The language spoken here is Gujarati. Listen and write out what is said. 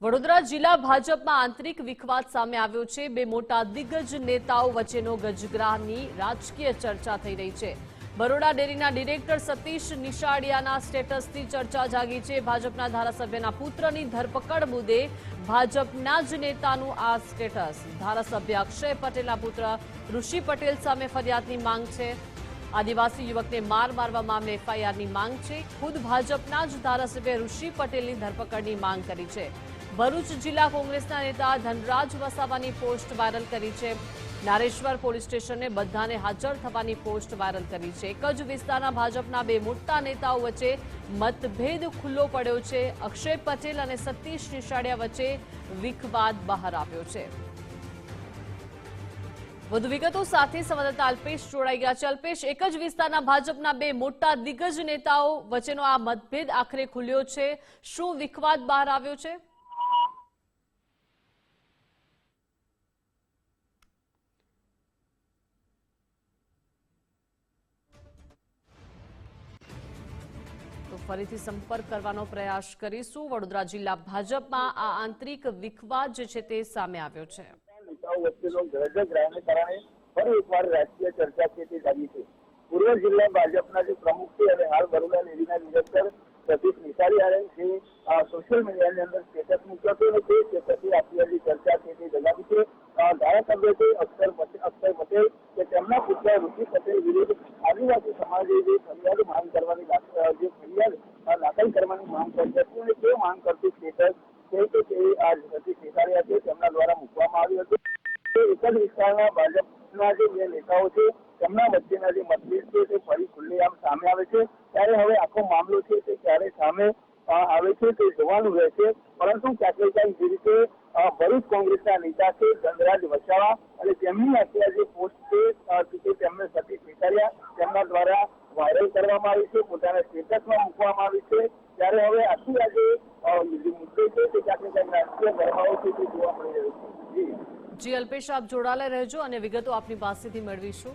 વડોદરા જિલ્લા ભાજપમાં આંતરિક વિખવાદ સામે આવ્યો છે। બે મોટા દિગ્ગજ નેતાઓ વચ્ચેનો ગજગ્રાહની રાજકીય ચર્ચા થઈ રહી છે। બરોડા ડેરીના ડિરેક્ટર સતીશ નિશાળિયાના સ્ટેટસથી ચર્ચા જાગી છે। ભાજપના ધારાસભ્યના પુત્રની ધરપકડ મુદ્દે ભાજપના જ નેતાનું આ સ્ટેટસ। ધારાસભ્ય અક્ષય પટેલના પુત્ર ઋષિ પટેલ સામે ફરિયાદની માંગ છે। આદિવાસી યુવકને મારવા મામલે એફઆઈઆરની માંગ છે। ખુદ ભાજપના જ ધારાસભ્ય ઋષિ પટેલની ધરપકડની માંગ કરી છે। ભરૂચ જિલ્લા કોંગ્રેસના નેતા ધનરાજ વસાવાની પોસ્ટ વાયરલ કરી છે। નારેશ્વર પોલીસ સ્ટેશને બધાને હાજર થવાની પોસ્ટ વાયરલ કરી છે। એક જ વિસ્તારના ભાજપના બે મોટા નેતાઓ વચ્ચે મતભેદ ખુલ્લો પડ્યો છે। અક્ષય પટેલ અને સતીશ નિશાળિયા વચ્ચે વિખવાદ બહાર આવ્યો છે। વધુ વિગતો સાથે સંવાદદાતા અલ્પેશ જોડાઈ ગયા છે। અલ્પેશ, એક જ વિસ્તારના ભાજપના બે મોટા દિગ્ગજ નેતાઓ વચ્ચેનો આ મતભેદ આખરે ખુલ્યો છે। શું વિખવાદ બહાર આવ્યો છે? તો ફરીથી સંપર્ક કરવાનો પ્રયાસ કરીશું। વડોદરા જિલ્લા ભાજપમાં આ આંતરિક વિખવાદ જે છે તે સામે આવ્યો છે। નેતાઓ વચ્ચેનો ગજગ્રાહને કારણે ફરી એકવાર રાજકીય ચર્ચા છે તે જાગી છે। પૂર્વ જિલ્લા ભાજપના જે પ્રમુખ છે અને હાલ બરોડા ડેરીના ડિરેક્ટર સતીશ નિશાળિયાએ જે સોશિયલ મીડિયાની અંદર સ્ટેટસ મૂક્યો હતો અને તે પછી આટલી જે ચર્ચા છે તે જગાવી છે। ધારાસભ્ય છે અક્ષય પટેલ કે તેમના પુત્ર ઋષિ પટેલ વિરુદ્ધ આદિવાસી સમાજે જે ફરિયાદ માંગ કરવાની દાખલ કરવાની માંગ કરી હતી અને તે માંગ કરતી સ્ટેટસ છે કે તે આ સતીશ નિશાળિયા છે તેમના દ્વારા મૂકવામાં આવ્યું હતું। એક જ વિસ્તારના ભાજપના જે બે નેતાઓ છે તેમના વચ્ચેના જે મતભેદ છે તે ફરી ખુલ્લેઆમ સામે આવે છે। ત્યારે હવે આખો મામલો છે તે ક્યારે સામે આવે છે તે જોવાનું રહેશે। પરંતુ ક્યાંક ને ક્યાંક જે રીતે ભરૂચ કોંગ્રેસના નેતા છે ધનરાજ વસાવા અને તેમની અત્યારે જે પોસ્ટ છે તેમને સતીશ નિશાળિયા તેમના દ્વારા વાયરલ કરવામાં આવી છે, પોતાના સ્ટેટસમાં મૂકવામાં આવી છે। ત્યારે હવે આખી આ જે મુદ્દો છે તે ક્યાંક ને ક્યાંક રાજકીય ગરમાવો છે તે જોવા મળી રહ્યો છે। જી અલ્પેશ, આપ જોડાયેલા રહેજો અને વિગતો આપની પાસેથી મેળવીશું।